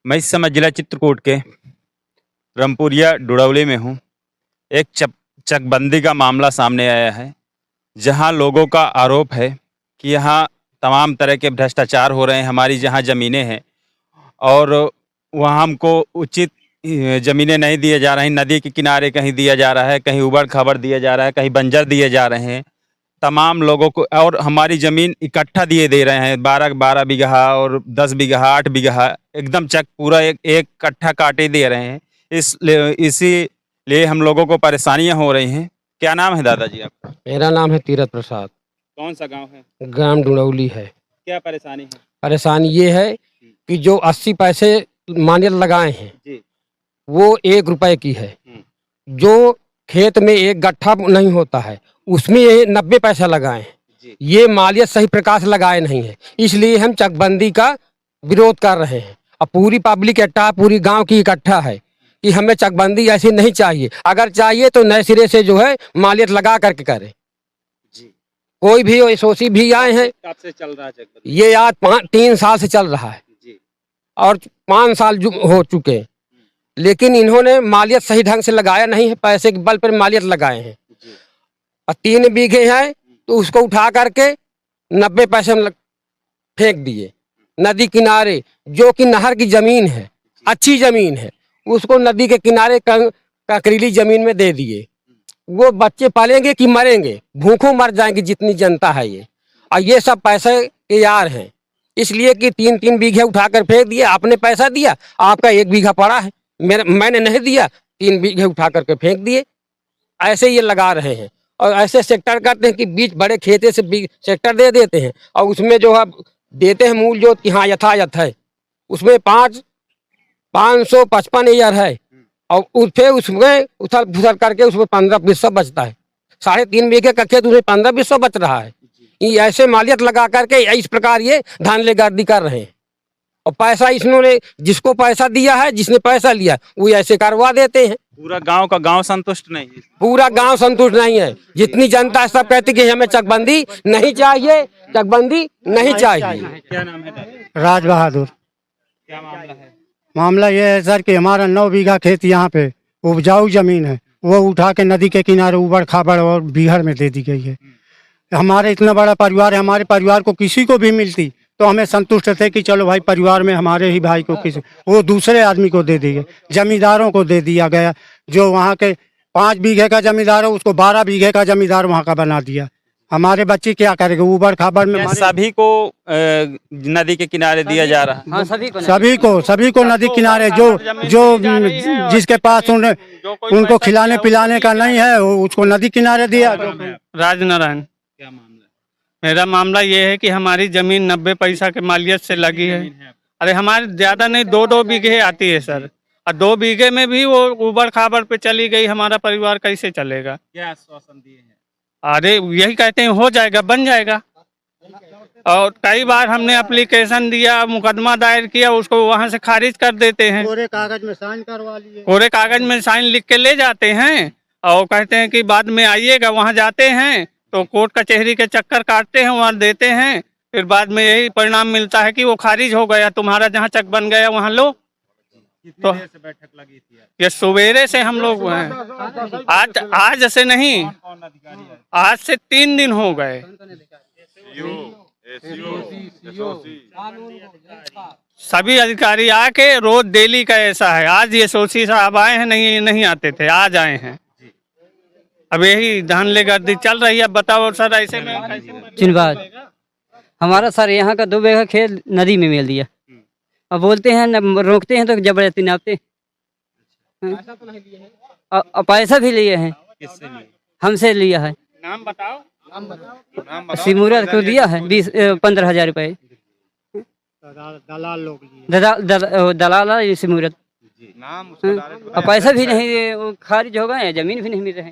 मैं इस समय जिला चित्रकूट के रामपुरिया डुड़ौली में हूँ। एक चकबंदी का मामला सामने आया है, जहाँ लोगों का आरोप है कि यहाँ तमाम तरह के भ्रष्टाचार हो रहे हैं। हमारी जहाँ ज़मीनें हैं और वहाँ हमको उचित ज़मीनें नहीं दिए जा रही। नदी के किनारे कहीं दिया जा रहा है, कहीं उबड़-खाबड़ दिया जा रहा है, कहीं बंजर दिए जा रहे हैं तमाम लोगों को। और हमारी ज़मीन इकट्ठा दिए दे रहे हैं, 12 बीघा और 10 बीघा, 8 बीघा, एकदम चक पूरा एक कट्ठा काटे दे रहे हैं। इसीलिए हम लोगों को परेशानियां हो रही हैं। क्या नाम है दादाजी आपका? मेरा नाम है तीरथ प्रसाद। कौन सा गांव है? ग्राम डुड़ौली है। क्या परेशानी है? परेशानी ये है कि जो 80 पैसे मान्यता लगाए हैं जी। वो 1 रुपए की है। जो खेत में एक गट्ठा नहीं होता है उसमें ये 90 पैसा लगाए हैं। ये मालियत सही प्रकार से लगाए नहीं है, इसलिए हम चकबंदी का विरोध कर रहे हैं। अब पूरी पब्लिक इकट्ठा, पूरी गांव की इकट्ठा है कि हमें चकबंदी ऐसी नहीं चाहिए। अगर चाहिए तो नए सिरे से जो है मालियत लगा करके करें। कोई भी एसओसी भी आए हैं। कब से चल रहा है चकबंदी? ये आज 3 साल से चल रहा है और 5 साल हो चुके हैं, लेकिन इन्होंने मालियत सही ढंग से लगाया नहीं है। पैसे के बल पर मालियत लगाए हैं और 3 बीघे हैं तो उसको उठा करके 90 पैसे में फेंक दिए नदी किनारे, जो कि नहर की जमीन है, अच्छी जमीन है, उसको नदी के किनारे कंकरीली जमीन में दे दिए। वो बच्चे पालेंगे कि मरेंगे? भूखों मर जाएंगे जितनी जनता है ये। और ये सब पैसे के यार हैं, इसलिए कि 3-3 बीघे उठाकर फेंक दिए। आपने पैसा दिया, आपका 1 बीघा पड़ा है, मैंने नहीं दिया, 3 बीघे उठा करके फेंक दिए। ऐसे ये लगा रहे हैं और ऐसे सेक्टर करते हैं कि बीच बड़े खेते से सेक्टर दे देते हैं और उसमें जो है देते हैं मूल जो कि हाँ यथायथ है, उसमें 555 ईयर है और फिर उसमें उथल फुथल करके उसमें 15% बचता है। 3.5 बीघे का खेत उसमें 15% बच रहा है। ये ऐसे मालियत लगा करके इस प्रकार ये धांधलीगर्दी कर रहे हैं और पैसा इन्होंने जिसको पैसा दिया है, जिसने पैसा लिया वो ऐसे करवा देते हैं। पूरा गांव का गांव संतुष्ट नहीं है। पूरा गांव संतुष्ट नहीं है। जितनी जनता सब कहती कि हमें चकबंदी नहीं चाहिए, चकबंदी नहीं चाहिए। क्या नाम है दादा? राज बहादुर। क्या मामला है? मामला ये है सर कि हमारा 9 बीघा खेत यहाँ पे उपजाऊ जमीन है, वो उठा के नदी के किनारे उबड़ खाबड़ और बीहड़ में दे दी गई है। हमारे इतना बड़ा परिवार है, हमारे परिवार को किसी को भी मिलती तो हमें संतुष्ट थे कि चलो भाई परिवार में हमारे ही भाई को किसी, वो दूसरे आदमी को दे दी गई, जमींदारों को दे दिया गया। जो वहाँ के 5 बीघे का जमींदार है उसको 12 बीघे का जमींदार वहाँ का बना दिया। हमारे बच्चे क्या करेंगे? उबड़ खाबड़ में सभी को नदी के किनारे दिया जा रहा है। हाँ, सभी को नदी किनारे जो जिसके पास उनको खिलाने पिलाने का नहीं है उसको नदी किनारे दिया। राजनारायण। क्या मामला? मेरा मामला ये है कि हमारी जमीन 90 पैसा के मालियत से लगी है। अरे हमारे ज्यादा नहीं 2-2 बीघे आती है सर, और 2 बीघे में भी वो उबड़ खाबड़ पे चली गई। हमारा परिवार कैसे चलेगा? क्या आश्वासन दिए हैं? अरे यही कहते हैं हो जाएगा, बन जाएगा। और कई बार हमने एप्लीकेशन दिया, मुकदमा दायर किया, उसको वहां से खारिज कर देते हैं। कोरे कागज में साइन करवा लिए, कोरे कागज में साइन लिख के ले जाते हैं और कहते हैं कि बाद में आइएगा। वहां जाते हैं तो कोर्ट कचहरी के चक्कर काटते हैं, वहाँ देते हैं, फिर बाद में यही परिणाम मिलता है कि वो खारिज हो गया, तुम्हारा जहाँ चक बन गया वहाँ लो। कितनी देर से बैठक लगी थी? ये सवेरे से हम लोग हैं, आज से नहीं, कौन अधिकारी है? आज से 3 दिन हो गए। सभी अधिकारी आके रोज डेली का ऐसा है। आज ये सोची साहब आए हैं, नहीं आते थे, आज आए हैं। अब यही धांधलीगर्दी चल रही है। बताओ सर, ऐसे में चिनबाद हमारा सर यहाँ का 2 बीघा खेत नदी में मिल दिया। अब बोलते हैं रोकते हैं तो जबरदस्ती नापते। और पैसा भी लिए हैं। किससे लिए? हमसे लिया है। नाम बताओ। सिमूरत को दिया है 15,000 रुपए। दलाल लोग दलाल सिमूरत। नाम और पैसा भी नहीं, वो खारिज हो गए, जमीन भी नहीं मिल रहे।